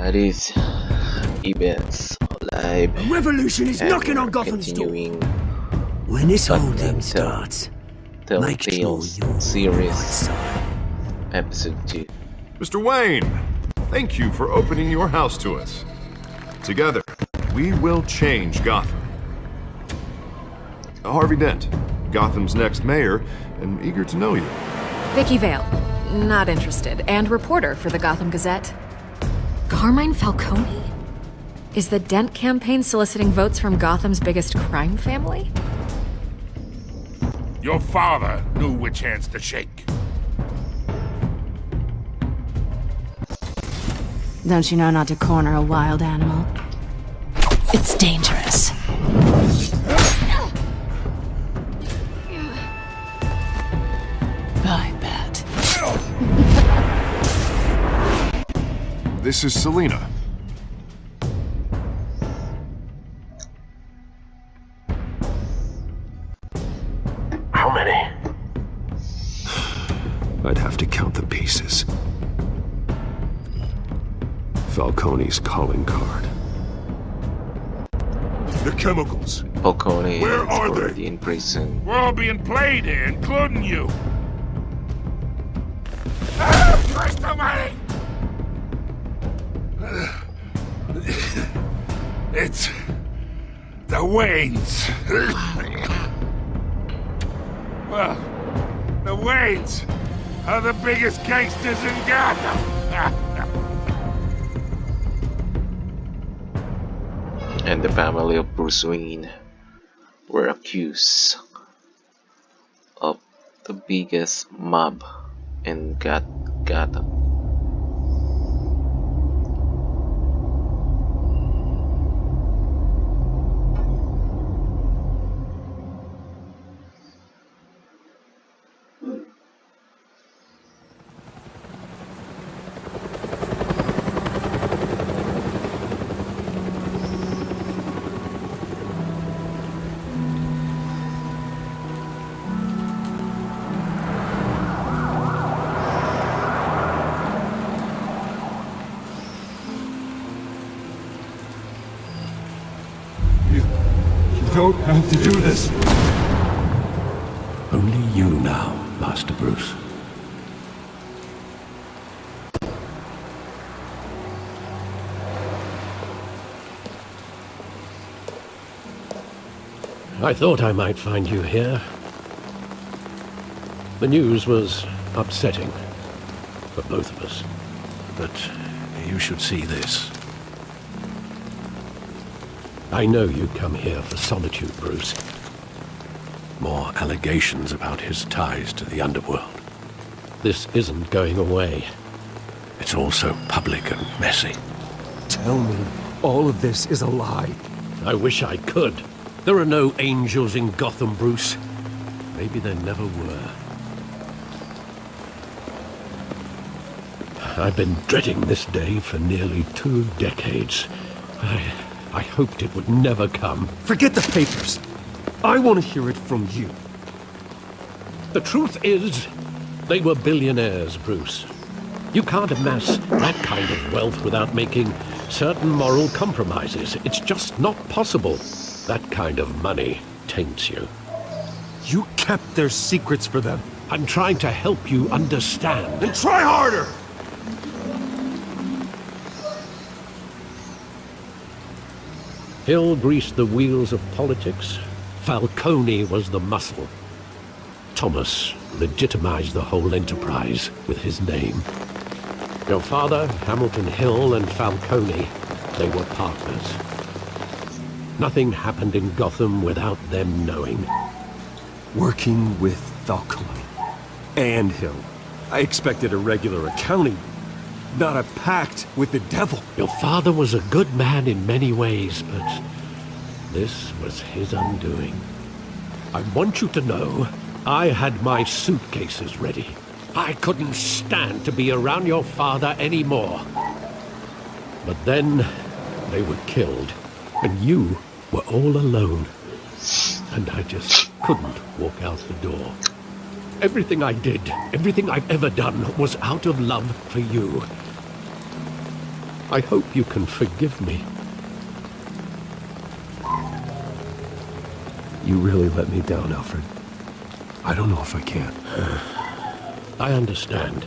These events live A revolution is and knocking on we're Gotham's door. continuing When this whole Batman thing starts, make sure Telltale you're on the Series right side. Episode 2. Mr. Wayne, thank you for opening your house to us. Together, we will change Gotham. Harvey Dent, Gotham's next mayor, and eager to know you. Vicky Vale, not interested, and reporter for the Gotham Gazette. Carmine Falcone? Is the Dent campaign soliciting votes from Gotham's biggest crime family? Your father knew which hands to shake. Don't you know not to corner a wild animal? It's dangerous. I bet. This is Selina. How many? I'd have to count the pieces. Falcone's calling card. The chemicals. Falcone Where is are they? already in prison. We're all being played here, including you. Ah, Christ almighty! It's the Waynes. Well, the Waynes are the biggest gangsters in Gotham. And the family of Bruce Wayne were accused of the biggest mob in Gotham. You don't have to do this. Only you now, Master Bruce. I thought I might find you here. The news was upsetting for both of us. But you should see this. I know you come here for solitude, Bruce. More allegations about his ties to the underworld. This isn't going away. It's all so public and messy. Tell me, all of this is a lie. I wish I could. There are no angels in Gotham, Bruce. Maybe there never were. I've been dreading this day for nearly 2 decades. I hoped it would never come. Forget the papers. I want to hear it from you. The truth is, they were billionaires, Bruce. You can't amass that kind of wealth without making certain moral compromises. It's just not possible. That kind of money taints you. You kept their secrets for them. I'm trying to help you understand. Then try harder! Hill greased the wheels of politics. Falcone was the muscle. Thomas legitimized the whole enterprise with his name. Your father, Hamilton Hill, and Falcone, they were partners. Nothing happened in Gotham without them knowing. Working with Falcone and Hill. I expected a regular accounting, not a pact with the devil. Your father was a good man in many ways, but this was his undoing. I want you to know, I had my suitcases ready. I couldn't stand to be around your father anymore. But then, they were killed, and you were all alone. And I just couldn't walk out the door. Everything I did, everything I've ever done, was out of love for you. I hope you can forgive me. You really let me down, Alfred. I don't know if I can. I understand.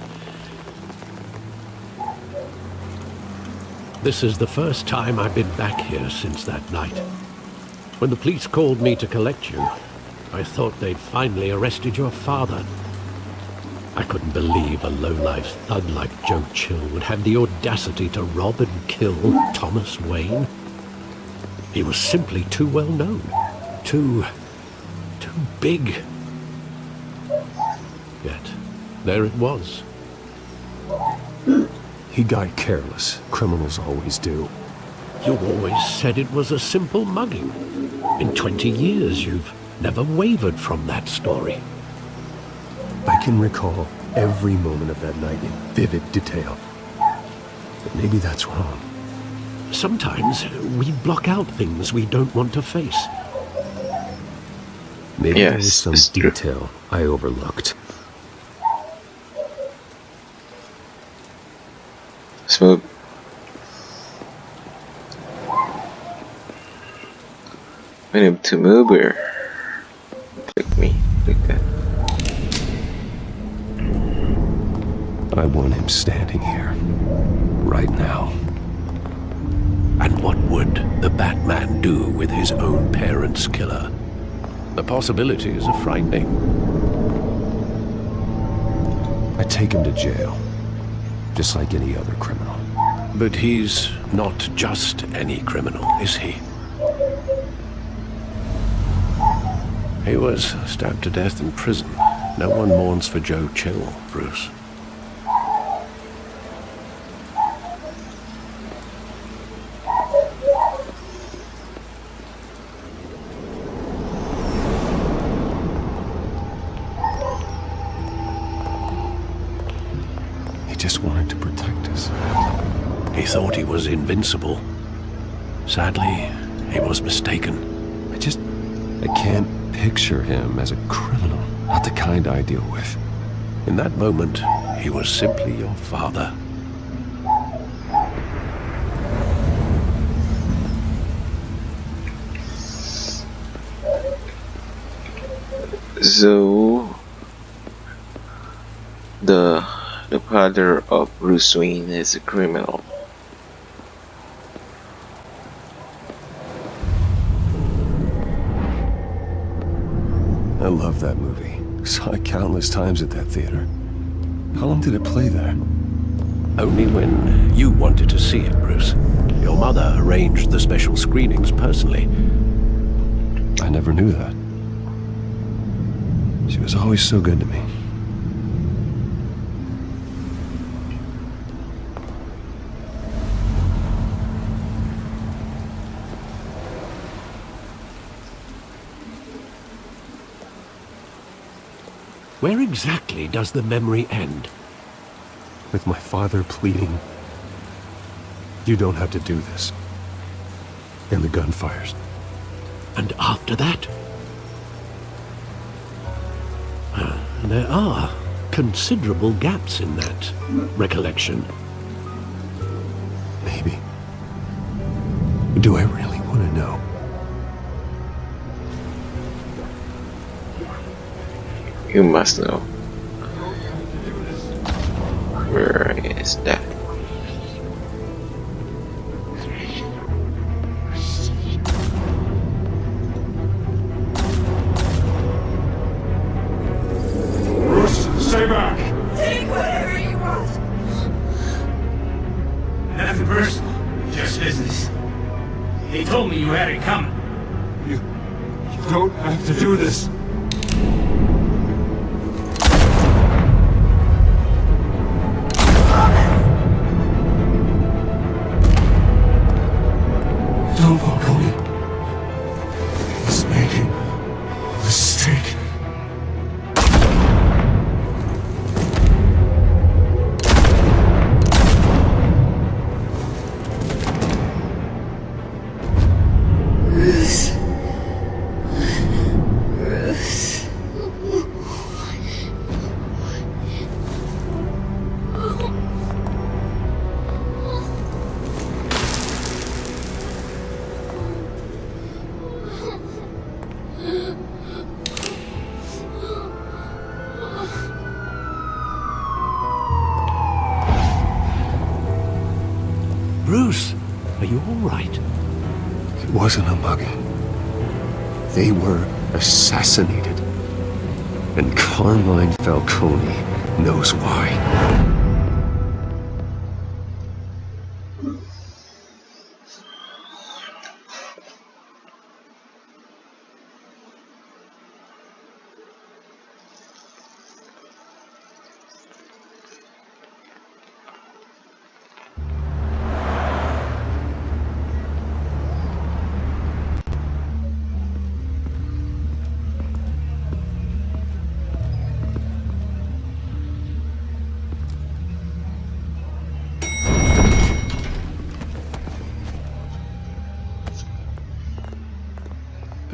This is the first time I've been back here since that night. When the police called me to collect you, I thought they'd finally arrested your father. I couldn't believe a low-life thug like Joe Chill would have the audacity to rob and kill Thomas Wayne. He was simply too well known. Too big. Yet, there it was. He got careless. Criminals always do. You always said it was a simple mugging. In 20 years, you've never wavered from that story. I can recall every moment of that night in vivid detail. But maybe that's wrong. Sometimes we block out things we don't want to face. Maybe Yes, there was some it's true. detail I overlooked. Smooth. We need to move here. Click me. Click that. I want him standing here. Right now. And what would the Batman do with his own parents' killer? The possibilities are frightening. I take him to jail. Just like any other criminal. But he's not just any criminal, is he? He was stabbed to death in prison. No one mourns for Joe Chill, Bruce. He just wanted to protect us. He thought he was invincible. Sadly, he was mistaken. I can't picture him as a criminal. Not the kind I deal with. In that moment, he was simply your father. So the father of Bruce Wayne is a criminal. I love that movie. Saw it countless times at that theater. How long did it play there? Only when you wanted to see it, Bruce. Your mother arranged the special screenings personally. I never knew that. She was always so good to me. Where exactly does the memory end? With my father pleading, "You don't have to do this." And the gun fires. And after that? There are considerable gaps in that recollection. Maybe. Do I really want to know? You must know. Where is that? Bruce, stay back! Take whatever you want. Nothing personal, just business. They told me you had it coming. You don't have to do this. Don't walk away. He's making a mistake. Bruce. Bruce, are you all right? It wasn't a mugging. They were assassinated. And Carmine Falcone knows why.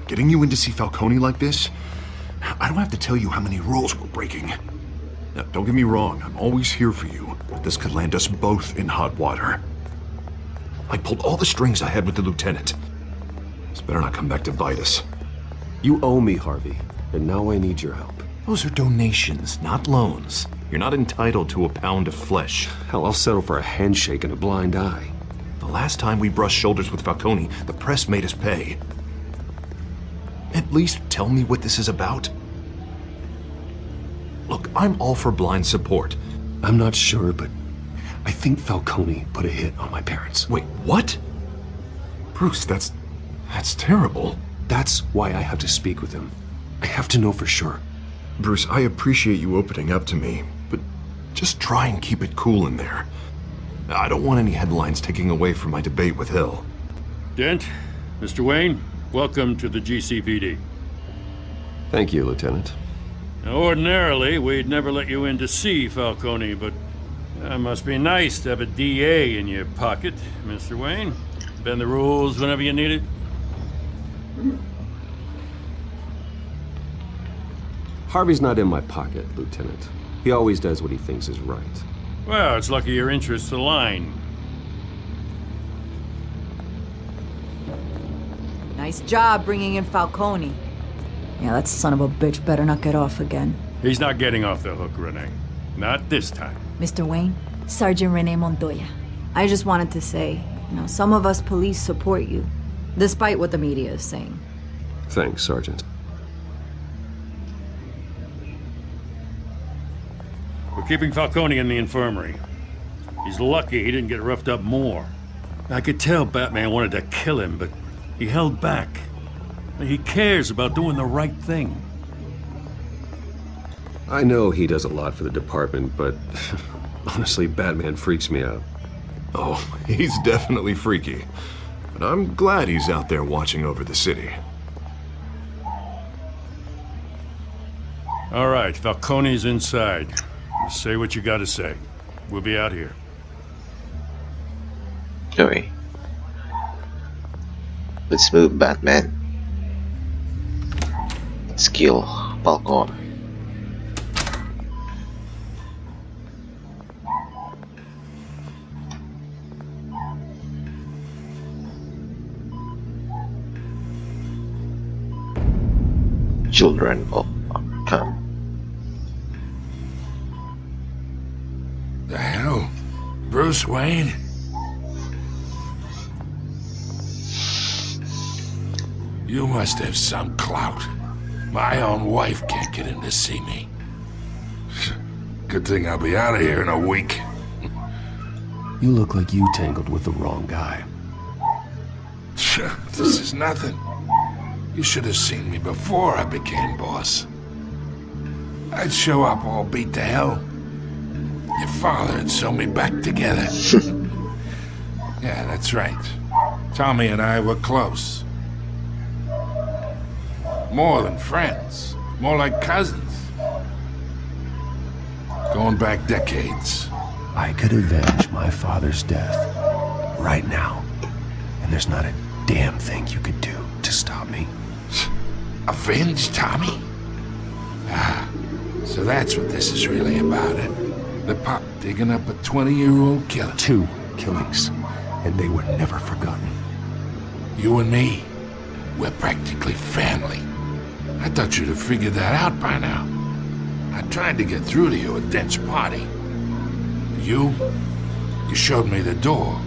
Getting you in to see Falcone like this? I don't have to tell you how many rules we're breaking. Now, don't get me wrong, I'm always here for you, but this could land us both in hot water. I pulled all the strings I had with the lieutenant. This better not come back to bite us. You owe me, Harvey, and now I need your help. Those are donations, not loans. You're not entitled to a pound of flesh. Hell, I'll settle for a handshake and a blind eye. The last time we brushed shoulders with Falcone, the press made us pay. At least tell me what this is about. Look, I'm all for blind support. I'm not sure, but I think Falcone put a hit on my parents. Wait, what? Bruce, that's terrible. That's why I have to speak with him. I have to know for sure. Bruce, I appreciate you opening up to me, but just try and keep it cool in there. I don't want any headlines taking away from my debate with Hill. Dent, Mr. Wayne, welcome to the GCPD. Thank you, Lieutenant. Now, ordinarily, we'd never let you in to see Falcone, but it must be nice to have a DA in your pocket, Mr. Wayne. Bend the rules whenever you need it. Harvey's not in my pocket, Lieutenant. He always does what he thinks is right. Well, it's lucky your interests align. Nice job bringing in Falcone. Yeah, that son of a bitch better not get off again. He's not getting off the hook, Renee. Not this time. Mr. Wayne, Sergeant Renee Montoya. I just wanted to say, some of us police support you, despite what the media is saying. Thanks, Sergeant. We're keeping Falcone in the infirmary. He's lucky he didn't get roughed up more. I could tell Batman wanted to kill him, but he held back. He cares about doing the right thing. I know he does a lot for the department, but honestly, Batman freaks me out. Oh, he's definitely freaky. But I'm glad he's out there watching over the city. All right, Falcone's inside. Say what you gotta say. We'll be out here. Okay. Let's move, Batman. Let's kill Falcone. Children of Arkham. The hell? Bruce Wayne? You must have some clout. My own wife can't get in to see me. Good thing I'll be out of here in a week. You look like you tangled with the wrong guy. This is nothing. You should have seen me before I became boss. I'd show up all beat to hell. Your father had sew me back together. Yeah, that's right. Tommy and I were close. More than friends. More like cousins. Going back decades. I could avenge my father's death right now. And there's not a damn thing you could do to stop me. Avenge Tommy? Ah, so that's what this is really about, eh? The pop digging up a 20-year-old killer. 2 killings, and they were never forgotten. You and me, we're practically family. I thought you'd have figured that out by now. I tried to get through to you at Dent's party. You showed me the door.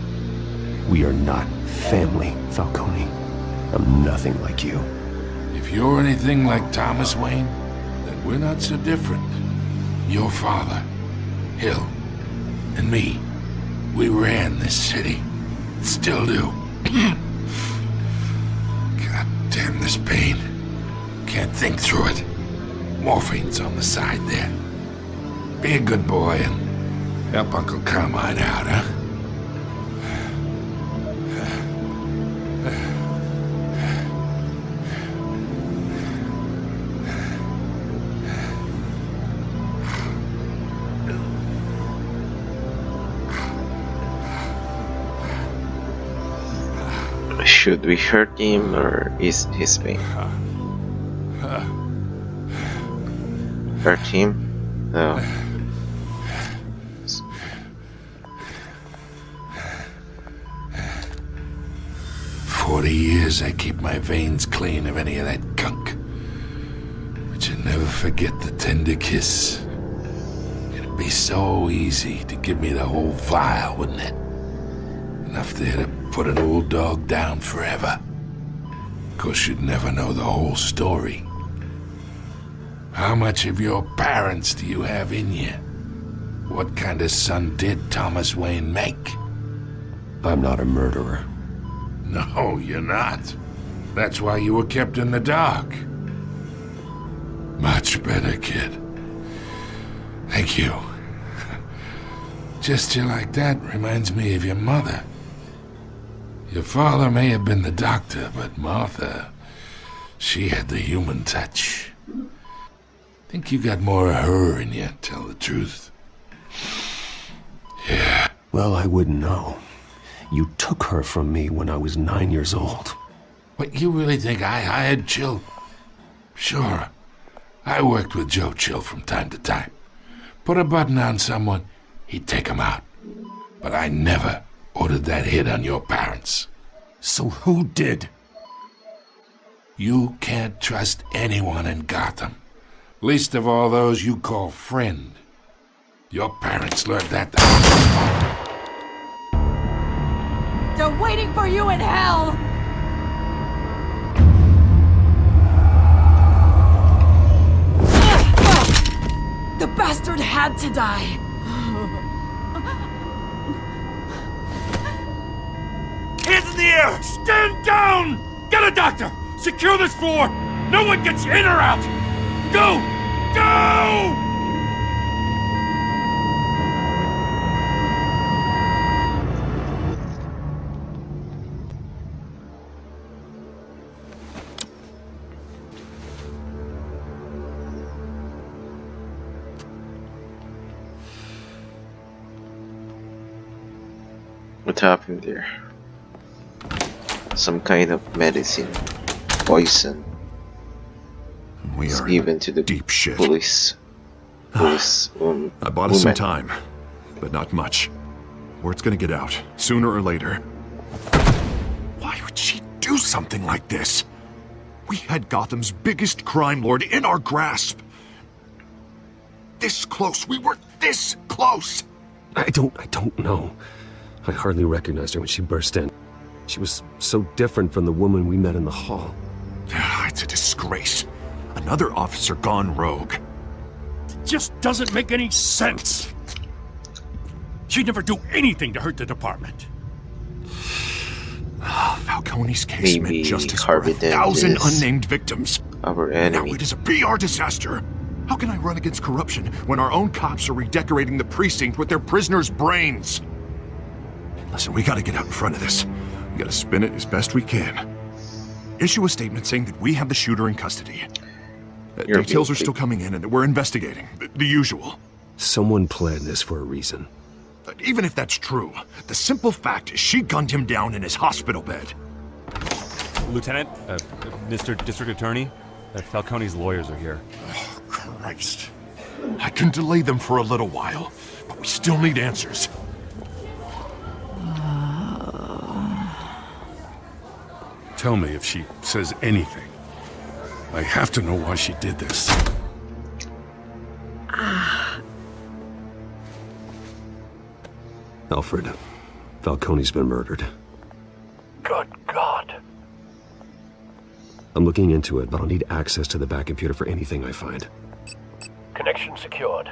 We are not family, Falcone. I'm nothing like you. If you're anything like Thomas Wayne, then we're not so different. Your father, Hill, and me, we ran this city. Still do. God damn this pain. Can't think through it. Morphine's on the side there. Be a good boy and help Uncle Carmine out, huh? Should we hurt him or is his pain? Hurt him? No. 40 years I keep my veins clean of any of that gunk. But you never forget the tender kiss. It'd be so easy to give me the whole vial, wouldn't it? Enough there to put an old dog down forever. Of course, you'd never know the whole story. How much of your parents do you have in you? What kind of son did Thomas Wayne make? I'm not a murderer. No, you're not. That's why you were kept in the dark. Much better, kid. Thank you. Gesture like that reminds me of your mother. Your father may have been the doctor, but Martha, she had the human touch. Think you got more of her in you, tell the truth. Yeah. Well, I wouldn't know. You took her from me when I was 9 years old. What, you really think I hired Chill? Sure. I worked with Joe Chill from time to time. Put a button on someone, he'd take him out. But I never ordered that hit on your parents. So who did? You can't trust anyone in Gotham. Least of all those you call friend. Your parents learned that They're waiting for you in hell! The bastard had to die! Hands in the air! Stand down! Get a doctor! Secure this floor! No one gets in or out! Go! Go! What happened there? Some kind of medicine. Poison. We It's are even to the deep shit. police. I bought us some time, but not much. Word's gonna get out, sooner or later. Why would she do something like this? We had Gotham's biggest crime lord in our grasp. This close. We were this close. I don't know. I hardly recognized her when she burst in. She was so different from the woman we met in the hall. It's a disgrace. Another officer gone rogue. Just doesn't make any sense. She'd never do anything to hurt the department. Falcone's case Maybe meant justice for Harvey 1,000 Dent is unnamed victims. our Now enemy. it is a PR disaster. How can I run against corruption when our own cops are redecorating the precinct with their prisoners' brains? Listen, we gotta get out in front of this. We gotta spin it as best we can. Issue a statement saying that we have the shooter in custody. Details are still coming in and that we're investigating. The usual. Someone planned this for a reason. Even if that's true, the simple fact is she gunned him down in his hospital bed. Lieutenant, Mr. District Attorney, Falcone's lawyers are here. Oh, Christ. I can delay them for a little while, but we still need answers. Tell me if she says anything. I have to know why she did this. Alfred, Falcone's been murdered. Good God. I'm looking into it, but I'll need access to the back computer for anything I find. Connection secured.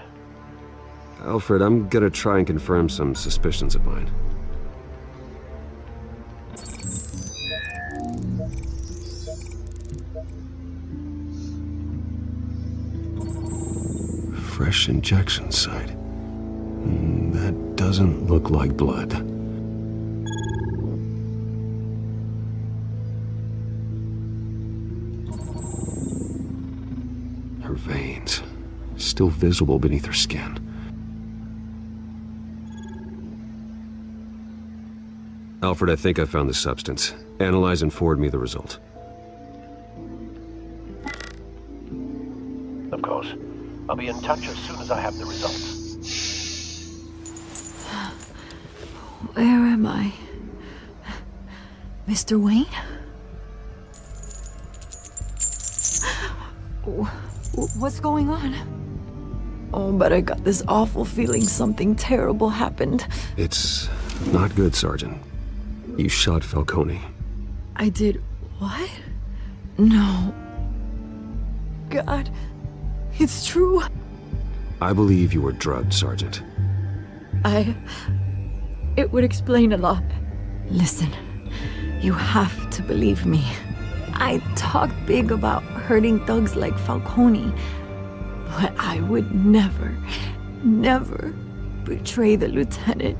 Alfred, I'm gonna try and confirm some suspicions of mine. Fresh injection site. That doesn't look like blood. Her veins, still visible beneath her skin. Alfred, I think I found the substance. Analyze and forward me the result. Of course. I'll be in touch as soon as I have the results. Where am I? Mr. Wayne? What's going on? Oh, but I got this awful feeling something terrible happened. It's not good, Sergeant. You shot Falcone. I did what? No. God, it's true. I believe you were drugged, Sergeant. It would explain a lot. Listen, you have to believe me. I talk big about hurting thugs like Falcone, but I would never, never betray the lieutenant.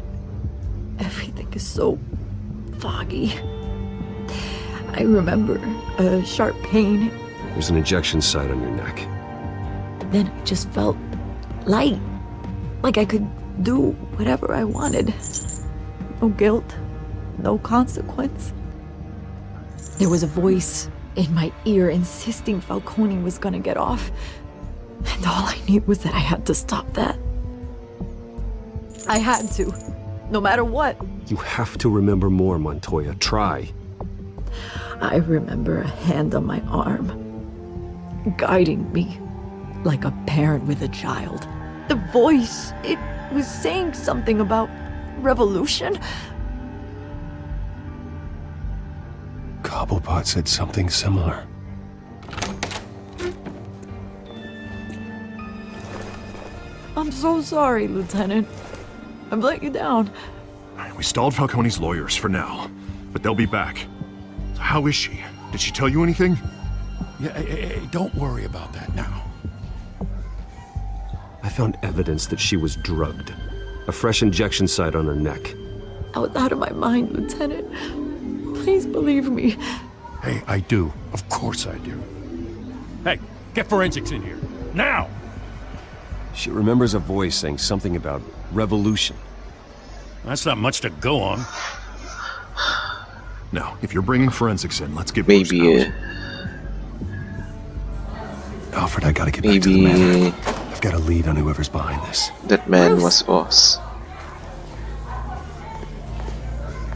Everything is so foggy. I remember a sharp pain. There's an injection site on your neck. Then I just felt light, like I could do whatever I wanted. No guilt, no consequence. There was a voice in my ear insisting Falcone was gonna get off. And all I knew was that I had to stop that. I had to, no matter what. You have to remember more, Montoya. Try. I remember a hand on my arm, guiding me like a parent with a child. The voice, it was saying something about revolution. Cobblepot said something similar. I'm so sorry, Lieutenant. I've let you down. We stalled Falcone's lawyers for now, but they'll be back. How is she? Did she tell you anything? Yeah, don't worry about that now. I found evidence that she was drugged. A fresh injection site on her neck. I was out of my mind, Lieutenant. Please believe me. Hey, I do. Of course I do. Hey, get forensics in here. Now! She remembers a voice saying something about revolution. That's not much to go on. Now, if you're bringing forensics in, let's get Maybe Alfred, I gotta get back to the manor. I've got a lead on whoever's behind this. that man was us.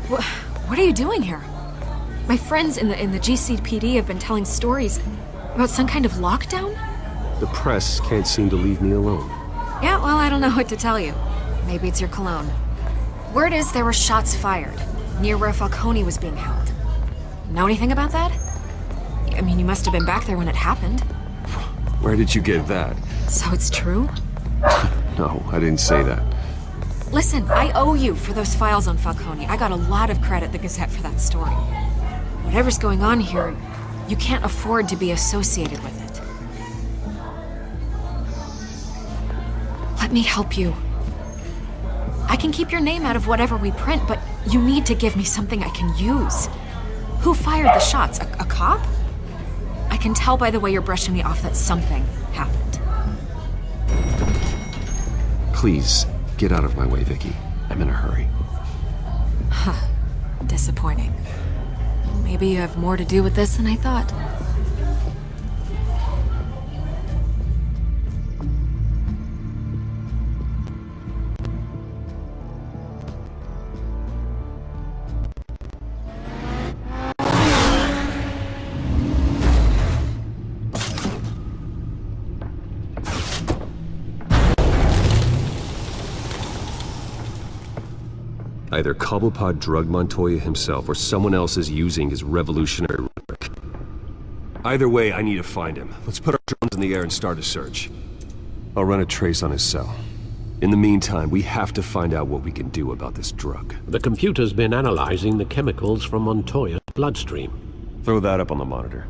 What are you doing here? My friends in the GCPD have been telling stories about some kind of lockdown? The press can't seem to leave me alone. Yeah, well, I don't know what to tell you. Maybe it's your cologne. Word is there were shots fired near where Falcone was being held. Know anything about that? I mean, you must have been back there when it happened. Where did you get that? So it's true? No, I didn't say that. Listen, I owe you for those files on Falcone. I got a lot of credit at the Gazette for that story. Whatever's going on here, you can't afford to be associated with it. Let me help you. I can keep your name out of whatever we print, but you need to give me something I can use. Who fired the shots? A cop? I can tell by the way you're brushing me off that something happened. Please, get out of my way, Vicky. I'm in a hurry. Huh. Disappointing. Maybe you have more to do with this than I thought. Either Cobblepot drugged Montoya himself or someone else is using his revolutionary rhetoric. Either way, I need to find him. Let's put our drones in the air and start a search. I'll run a trace on his cell. In the meantime, we have to find out what we can do about this drug. The computer's been analyzing the chemicals from Montoya's bloodstream. Throw that up on the monitor.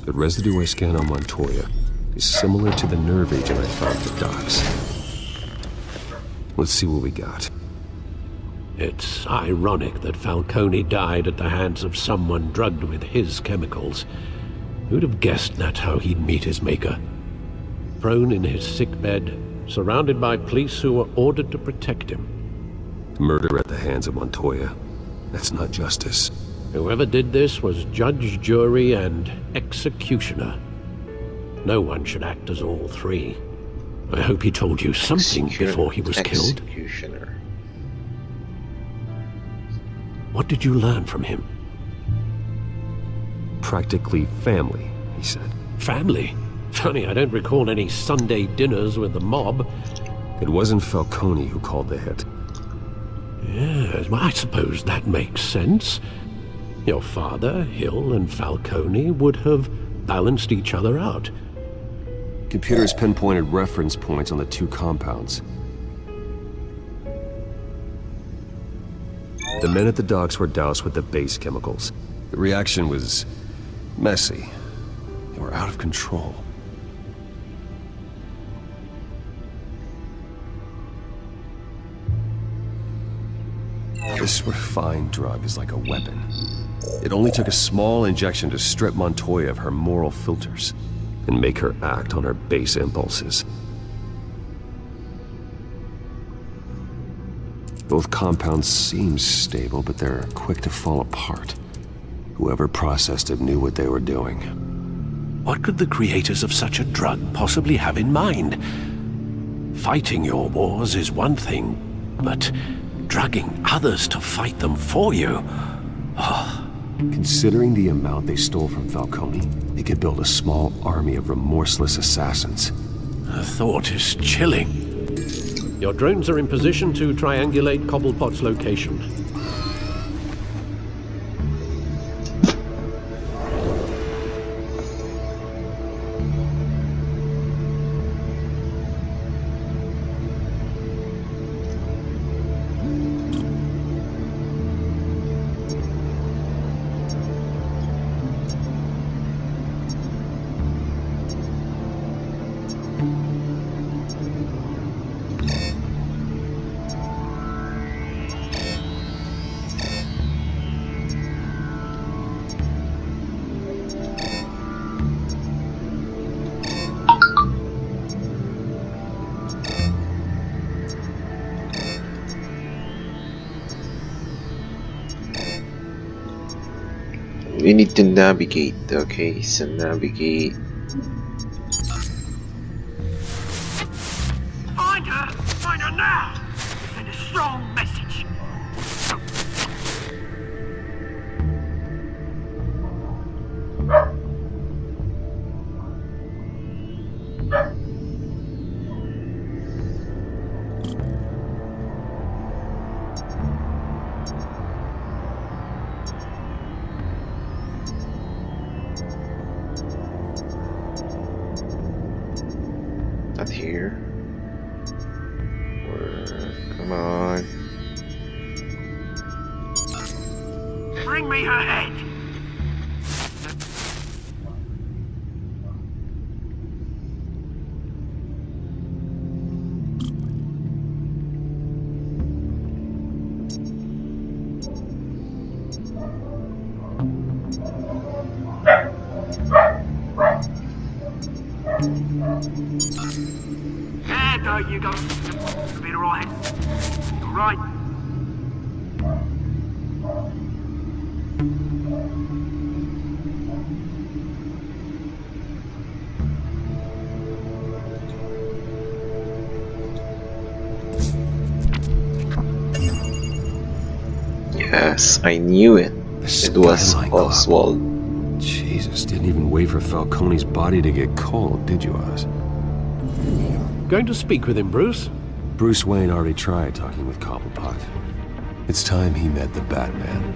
The residue I scanned on Montoya is similar to the nerve agent I found at the docks. Let's see what we got. It's ironic that Falcone died at the hands of someone drugged with his chemicals. Who'd have guessed that's how he'd meet his maker? Prone in his sickbed, surrounded by police who were ordered to protect him. Murder at the hands of Montoya. That's not justice. Whoever did this was judge, jury, and executioner. No one should act as all three. I hope he told you something before he was killed. Executioner. What did you learn from him? Practically family, he said. Family? Funny, I don't recall any Sunday dinners with the mob. It wasn't Falcone who called the hit. Yes, well, I suppose that makes sense. Your father, Hill, and Falcone would have balanced each other out. Computers pinpointed reference points on the two compounds. The men at the docks were doused with the base chemicals. The reaction was messy. They were out of control. This refined drug is like a weapon. It only took a small injection to strip Montoya of her moral filters and make her act on her base impulses. Both compounds seem stable, but they're quick to fall apart. Whoever processed it knew what they were doing. What could the creators of such a drug possibly have in mind? Fighting your wars is one thing, but drugging others to fight them for you? Considering the amount they stole from Falcone, they could build a small army of remorseless assassins. The thought is chilling. Your drones are in position to triangulate Cobblepot's location. We need to navigate, okay? So navigate. Find her! Find her now! Send a strong message. Not here. Come on. Bring me her head! There you go. You'll be alright. Alright. Yes, I knew it. It was Oswald. Jesus, didn't even wait for Falcone's body to get cold, did you, Oz? Going to speak with him, Bruce? Bruce Wayne already tried talking with Cobblepot. It's time he met the Batman.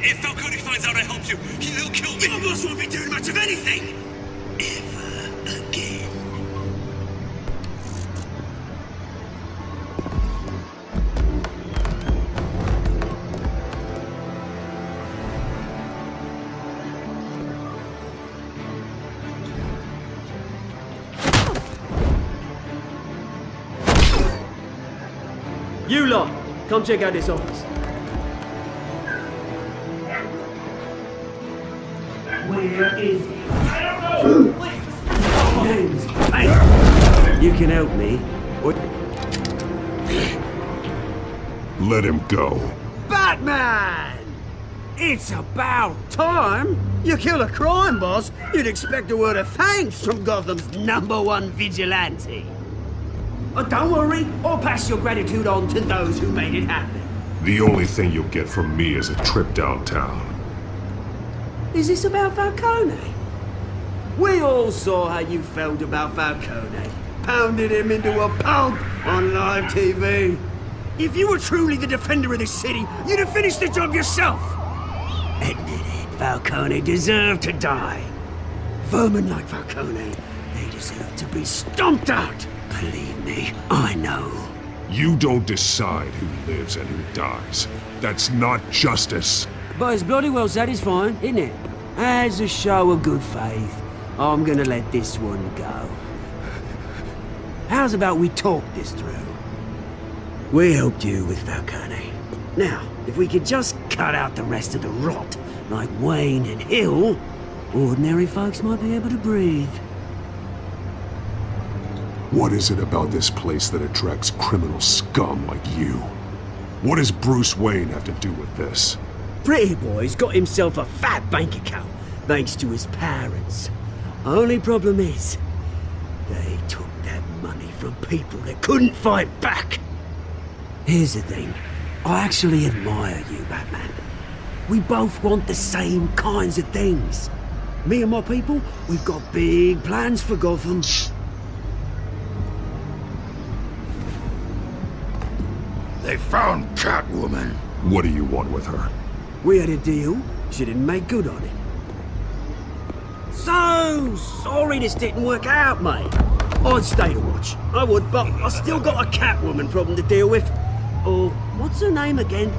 If Falcone finds out I helped you, he'll kill me. Your boss won't be doing much of anything. Ever again. You lot, come check out this office. Where is he? I don't know! James, hey, you can help me. Or... Let him go. Batman! It's about time! You kill a crime boss, you'd expect a word of thanks from Gotham's #1 vigilante. But don't worry, I'll pass your gratitude on to those who made it happen. The only thing you'll get from me is a trip downtown. Is this about Falcone? We all saw how you felt about Falcone. Pounded him into a pulp on live TV. If you were truly the defender of this city, you'd have finished the job yourself. Admit it, Falcone deserved to die. Vermin like Falcone, they deserve to be stomped out. Believe me, I know. You don't decide who lives and who dies. That's not justice. But it's bloody well satisfying, isn't it? As a show of good faith, I'm gonna let this one go. How's about we talk this through? We helped you with Falcone. Now, if we could just cut out the rest of the rot, like Wayne and Hill, ordinary folks might be able to breathe. What is it about this place that attracts criminal scum like you? What does Bruce Wayne have to do with this? Pretty Boy's got himself a fat bank account, thanks to his parents. Only problem is, they took that money from people that couldn't fight back. Here's the thing, I actually admire you, Batman. We both want the same kinds of things. Me and my people, we've got big plans for Gotham. They found Catwoman. What do you want with her? We had a deal. She didn't make good on it. So sorry this didn't work out, mate. I'd stay to watch. I would, but I still got a Catwoman problem to deal with. Oh, what's her name again?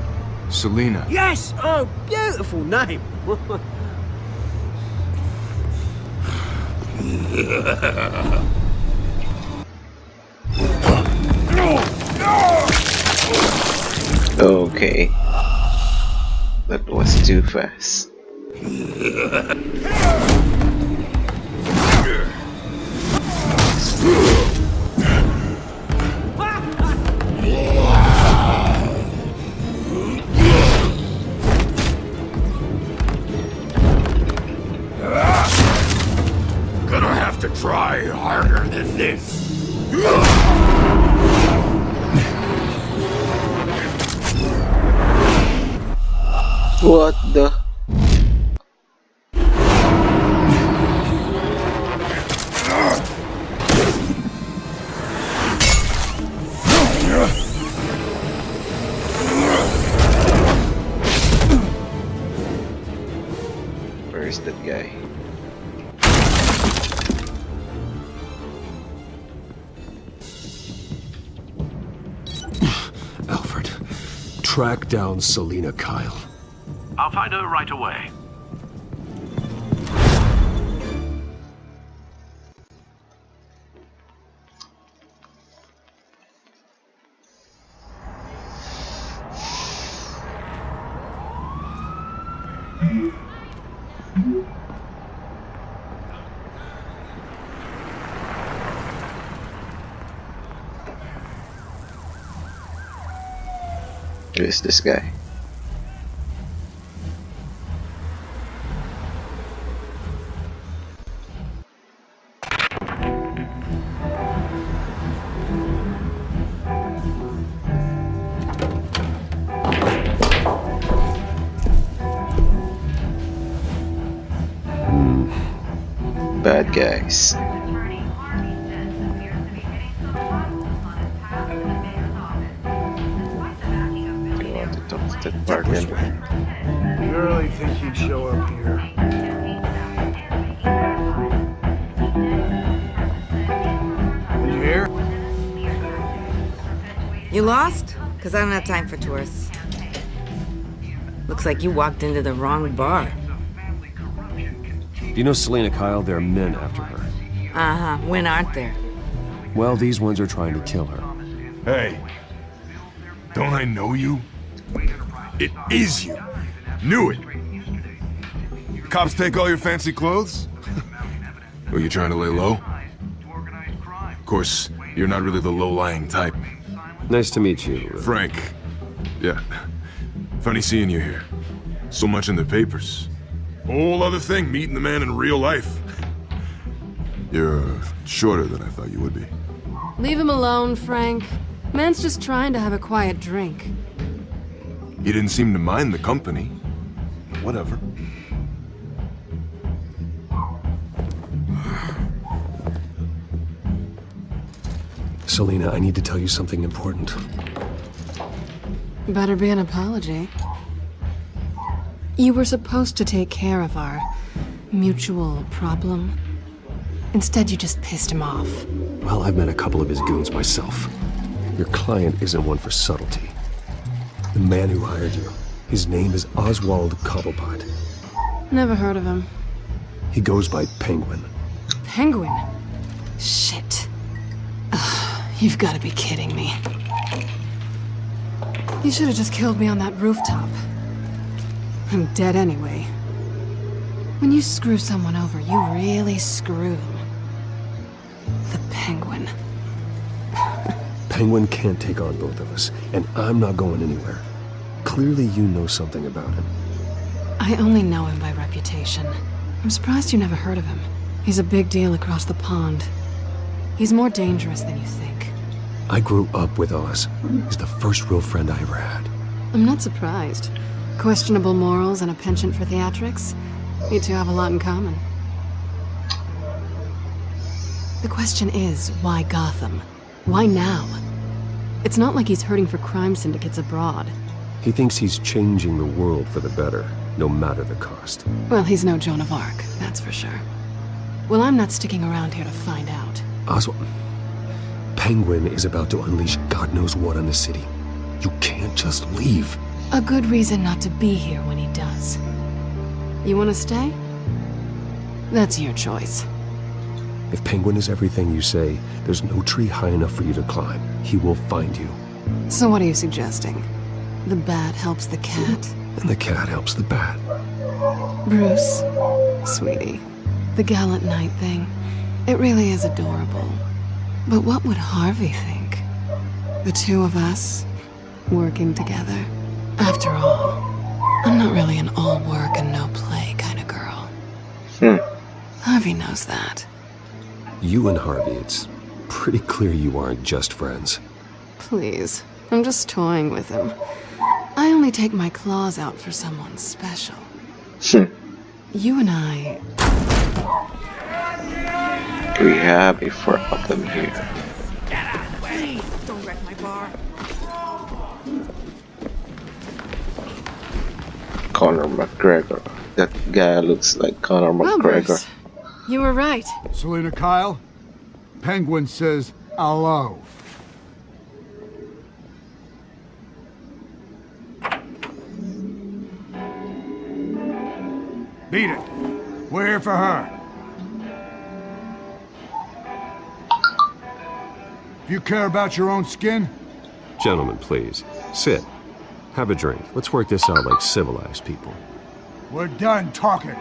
Selina. Yes! Oh, beautiful name. Okay. That was too fast. Gonna have to try harder than this. What the? Where's that guy? Alfred, track down Selina Kyle. I'll find her right away. Who is this guy? Bad guys. You want to talk to that bargain? You really think you'd show up here? Did you hear? You lost? Because I don't have time for tourists. Looks like you walked into the wrong bar. You know Selena Kyle? There are men after her. Uh-huh. When aren't there? Well, these ones are trying to kill her. Hey, don't I know you? It is you. Knew it. Cops take all your fancy clothes? Are you trying to lay low? Of course, you're not really the low-lying type. Nice to meet you. Frank. Yeah. Funny seeing you here. So much in the papers. Whole other thing, meeting the man in real life. You're shorter than I thought you would be. Leave him alone, Frank. Man's just trying to have a quiet drink. He didn't seem to mind the company. Whatever. Selena, I need to tell you something important. Better be an apology. You were supposed to take care of our mutual problem. Instead, you just pissed him off. Well, I've met a couple of his goons myself. Your client isn't one for subtlety. The man who hired you, his name is Oswald Cobblepot. Never heard of him. He goes by Penguin. Penguin? Shit. Ugh, you've got to be kidding me. You should have just killed me on that rooftop. I'm dead anyway. When you screw someone over, you really screw them. The Penguin. Penguin can't take on both of us, and I'm not going anywhere. Clearly you know something about him. I only know him by reputation. I'm surprised you never heard of him. He's a big deal across the pond. He's more dangerous than you think. I grew up with Oz. He's the first real friend I ever had. I'm not surprised. Questionable morals and a penchant for theatrics. You two have a lot in common. The question is, why Gotham? Why now? It's not like he's hurting for crime syndicates abroad. He thinks he's changing the world for the better, no matter the cost. Well, he's no Joan of Arc, that's for sure. Well, I'm not sticking around here to find out. Oswald, Penguin is about to unleash God knows what on the city. You can't just leave. A good reason not to be here when he does. You want to stay? That's your choice. If Penguin is everything you say, there's no tree high enough for you to climb. He will find you. So what are you suggesting? The bat helps the cat? And the cat helps the bat. Bruce, sweetie, the gallant knight thing, it really is adorable. But what would Harvey think? The two of us, working together. After all, I'm not really an all work and no play kind of girl. Harvey knows that. You and Harvey, it's pretty clear you aren't just friends. Please, I'm just toying with him. I only take my claws out for someone special. You and I... We have a four of them here. Please, don't wreck my bar. Conor McGregor. That guy looks like Conor Well, McGregor. Bruce, you were right. Selena Kyle, Penguin says hello. Beat it. We're here for her. If you care about your own skin, Gentlemen, please, sit. Have a drink. Let's work this out like civilized people. we're done talking.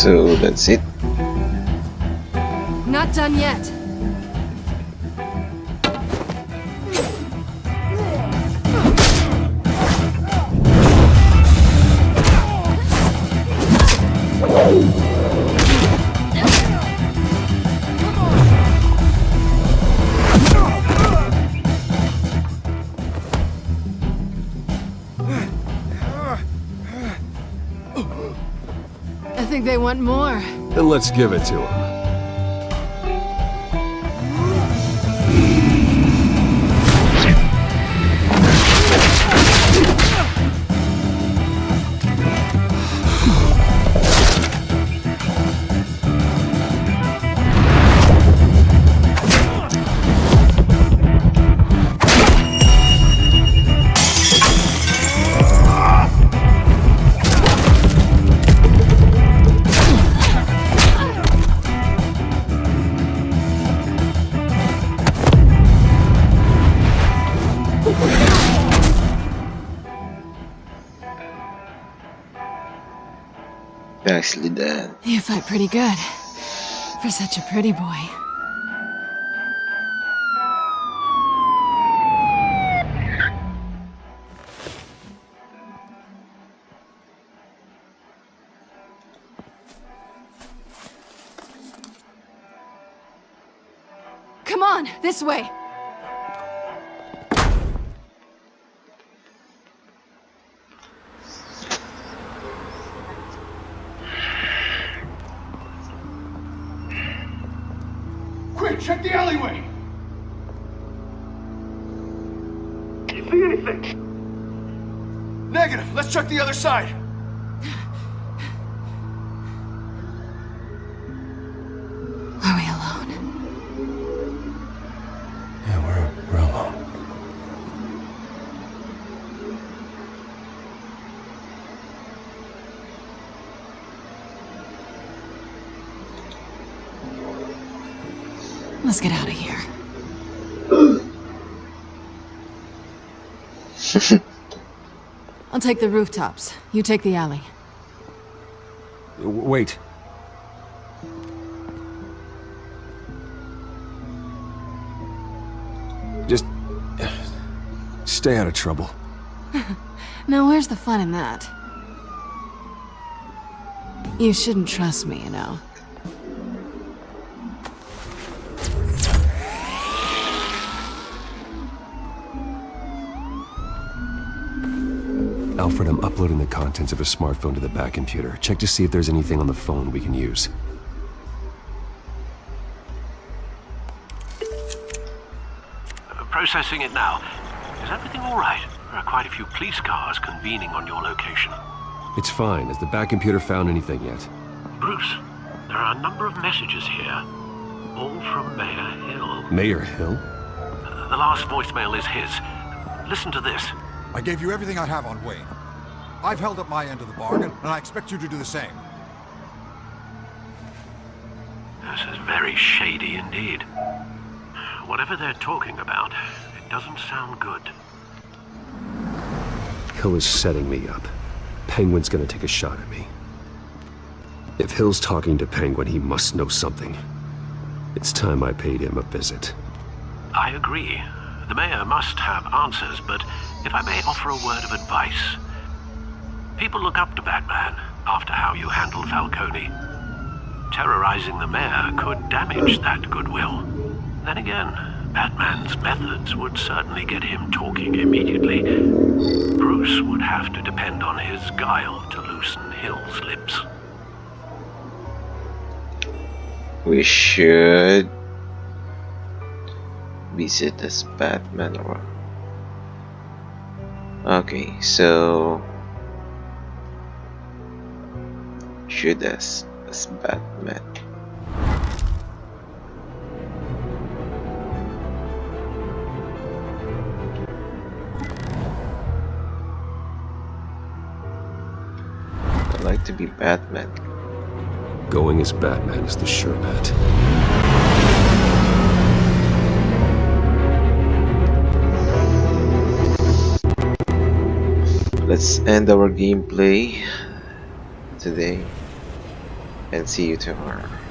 So that's it. Not done yet. I think they want more. Then let's give it to him. Nicely done. You fight pretty good. For such a pretty boy. Come on, this way. Quick, check the alleyway! Can't see anything. Negative. Let's check the other side. Are we alone? Yeah, we're alone. Let's get out of here. I'll take the rooftops. You take the alley. Wait. Just stay out of trouble. Now, where's the fun in that? You shouldn't trust me, you know. Alfred, I'm uploading the contents of a smartphone to the back computer. Check to see if there's anything on the phone we can use. Processing it now. Is everything all right? There are quite a few police cars convening on your location. It's fine. Has the back computer found anything yet? Bruce, there are a number of messages here, all from Mayor Hill. Mayor Hill? The last voicemail is his. Listen to this. I gave you everything I have on Wayne. I've held up my end of the bargain, and I expect you to do the same. This is very shady indeed. Whatever they're talking about, it doesn't sound good. Hill is setting me up. Penguin's gonna take a shot at me. If Hill's talking to Penguin, he must know something. It's time I paid him a visit. I agree. The mayor must have answers, but if I may offer a word of advice. People look up to Batman after how you handled Falcone. Terrorizing the mayor could damage that goodwill. Then again, Batman's methods would certainly get him talking immediately. Bruce would have to depend on his guile to loosen Hill's lips. We should visit as Batman or... Okay, so... Should as Batman. I'd like to be Batman. Going as Batman is the sure bet. Let's end our gameplay today. and see you tomorrow.